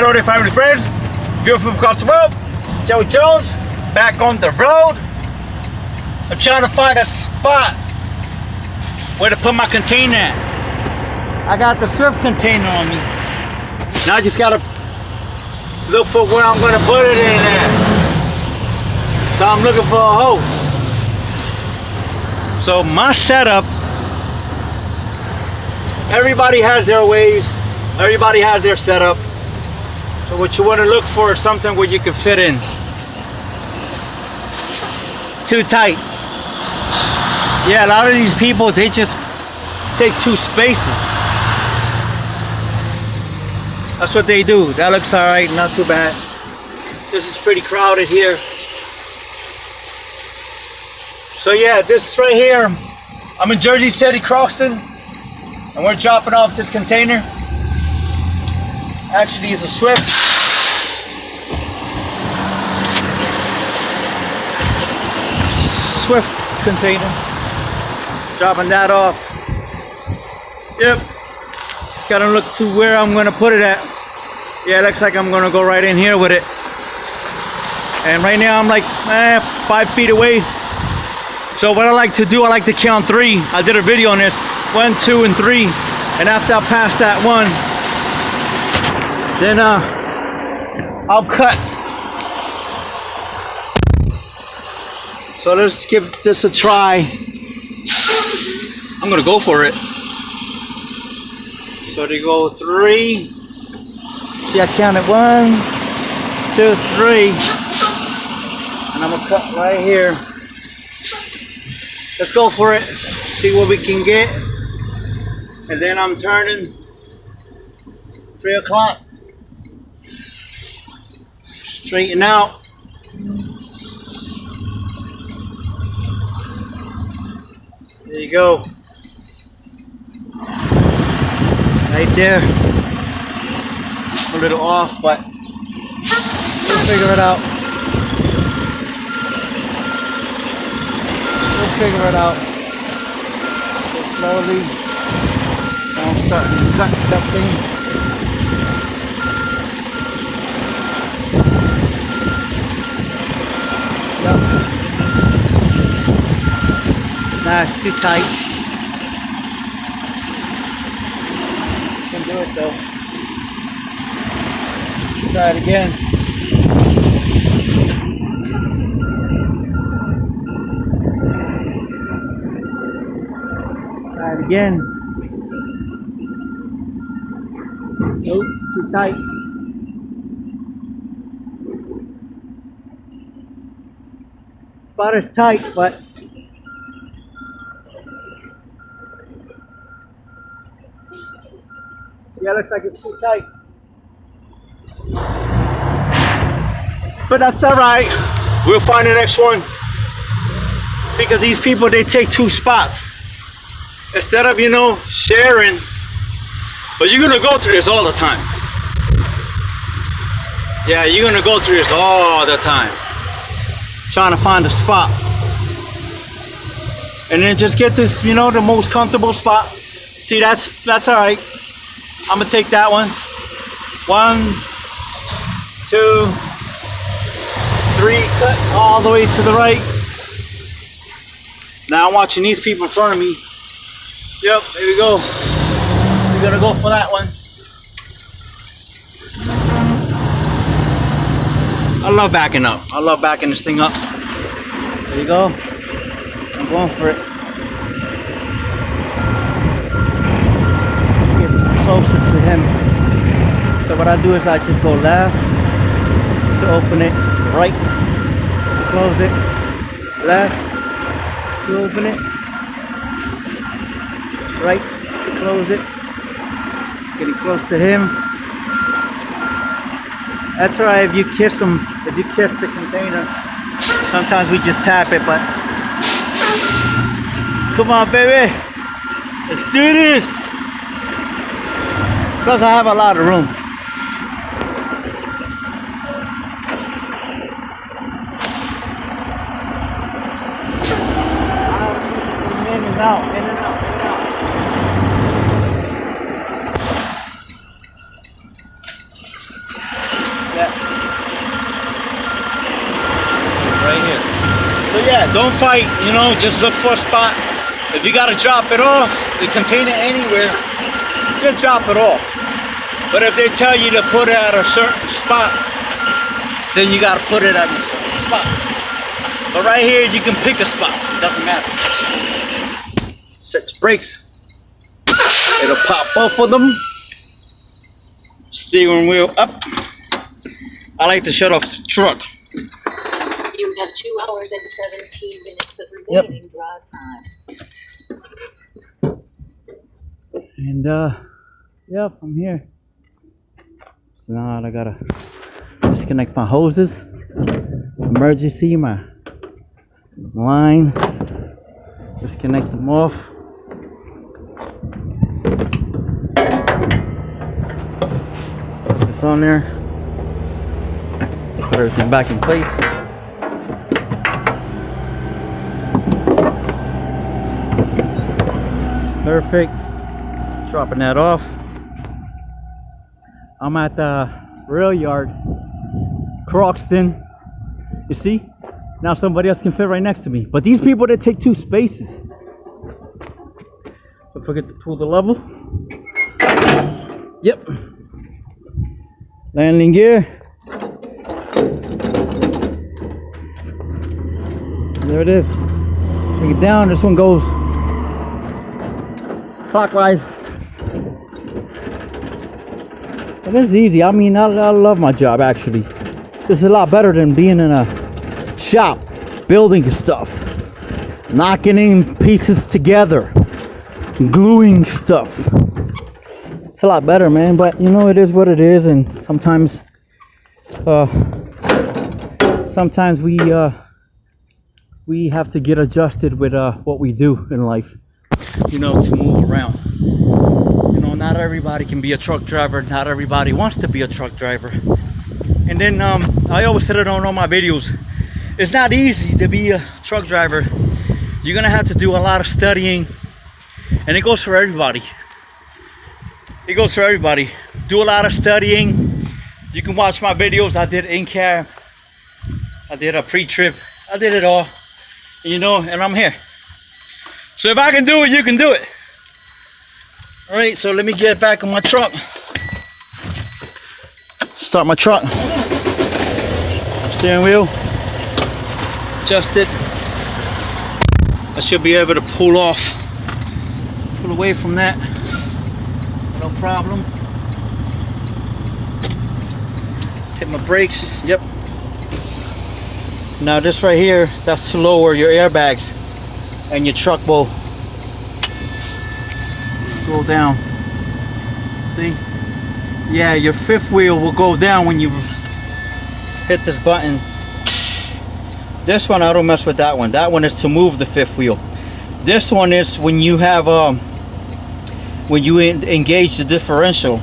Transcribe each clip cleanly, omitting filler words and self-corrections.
Hello there, family friends. Beautiful from across the world. Joe Jones, back on the road. I'm trying to find a spot where to put my container at. I got the Swift container on me. Now I just gotta look for where I'm gonna put it in at. So I'm looking for a hole. So my setup, everybody has their ways, everybody has their setup. So what you want to look for is something where you can fit in. Too tight. Yeah, a lot of these people, they just take two spaces. That's what they do. That looks all right, not too bad. This is pretty crowded here. So yeah, this right here, I'm in Jersey City, Croxton, and we're dropping off this container. Actually, it's a Swift. Swift container. Dropping that off. Yep. Just gotta look to where I'm gonna put it at. Yeah, it looks like I'm gonna go right in here with it. And right now I'm like 5 feet away. So what I like to do, I like to count 3. I did a video on this. 1, 2, and 3. And after I pass that 1, then I'll cut. So let's give this a try. I'm gonna go for it. So they go 3. See, I counted 1, 2, 3. And I'm gonna cut right here. Let's go for it. See what we can get. And then I'm turning 3 o'clock. Straighten out. There you go. Right there. A little off, but we'll figure it out. We'll figure it out. So slowly, I'm starting to cut that thing. Yep. Nah, it's too tight. Can do it though. Try it again. Try it again. Nope, too tight. Spot is tight, but yeah, looks like it's too tight. But that's all right. We'll find the next one. See, because these people, they take 2 spots instead of, sharing. But you're gonna go through this all the time. Yeah, you're gonna go through this all the time. Trying to find a spot. And then just get this, the most comfortable spot. See, that's all right. I'm gonna take that one. 1, 2, 3, cut all the way to the right. Now I'm watching these people in front of me. Yep, there we go. We're gonna go for that one. I love backing up. I love backing this thing up. There you go. I'm going for it. Get closer to him. So what I do is I just go left to open it, right to close it, left to open it, right to close it. Getting close to him. That's right, if you kiss them, if you kiss the container, sometimes we just tap it, but come on, baby, let's do this. Plus I have a lot of room. In and out, in and out, in and out. Yeah, don't fight, you know, just look for a spot. If you gotta drop it off, the container anywhere, just drop it off. But if they tell you to put it at a certain spot, then you gotta put it at a certain spot. But right here, you can pick a spot, doesn't matter. Set your brakes. It'll pop both of them. Steering wheel up. I like to shut off the truck. You have 2 hours and 17 minutes of remaining drive time. And yep, I'm here. So now I gotta disconnect my hoses. Emergency, my line. Disconnect them off. Put this on there. Put everything back in place. Perfect. Dropping that off. I'm at the rail yard, Croxton. You see? Now somebody else can fit right next to me. But these people, they take 2 spaces. Don't forget to pull the level. Yep. Landing gear. There it is. Bring it down. This one goes clockwise. And it's easy. I mean, I love my job actually. This is a lot better than being in a shop building stuff, knocking in pieces together, gluing stuff. It's a lot better, man, but you know, it is what it is. And sometimes we have to get adjusted with what we do in life, you know, to move around. You know, not everybody can be a truck driver. Not everybody wants to be a truck driver. And then I always said it on all my videos, it's not easy to be a truck driver. You're gonna have to do a lot of studying, and it goes for everybody. It goes for everybody. Do a lot of studying. You can watch my videos. I did in-cab, I did a pre-trip, I did it all, you know, and I'm here. So if I can do it, you can do it. All right, so let me get back on my truck. Start my truck. Steering wheel. Adjust it. I should be able to pull away from that. No problem. Hit my brakes. Yep. Now this right here, that's to lower your airbags, and your truck will go down. See? Yeah, your 5th wheel will go down when you hit this button. This one, I don't mess with that one. That one is to move the 5th wheel. This one is when you have when you engage the differential.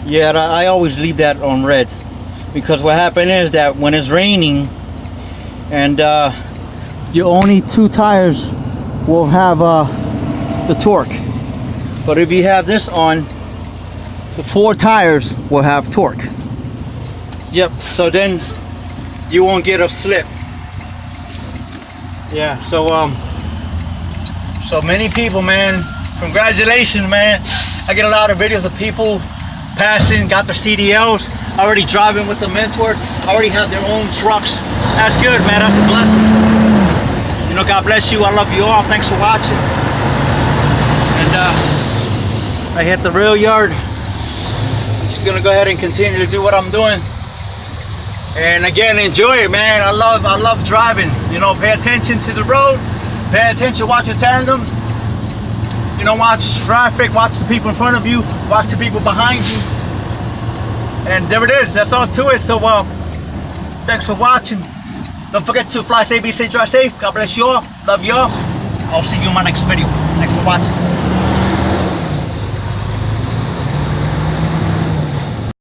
Yeah, I always leave that on red, because what happens is that when it's raining and your only 2 tires will have the torque, but if you have this on, the 4 tires will have torque. Yep. So then you won't get a slip. Yeah. So many people, man, congratulations, man. I get a lot of videos of people passing, got their CDLs, already driving with the mentors, already have their own trucks. That's good, man. That's a blessing. You know, God bless you. I love you all. Thanks for watching. And I hit the rail yard. Just gonna go ahead and continue to do what I'm doing. And again, enjoy it, man. I love driving. You know, pay attention to the road. Pay attention, watch your tandems. You know, watch traffic, watch the people in front of you, watch the people behind you. And there it is. That's all to it. So thanks for watching. Don't forget to fly safe, be safe, drive safe. God bless you all. Love you all. I'll see you in my next video. Thanks for watching.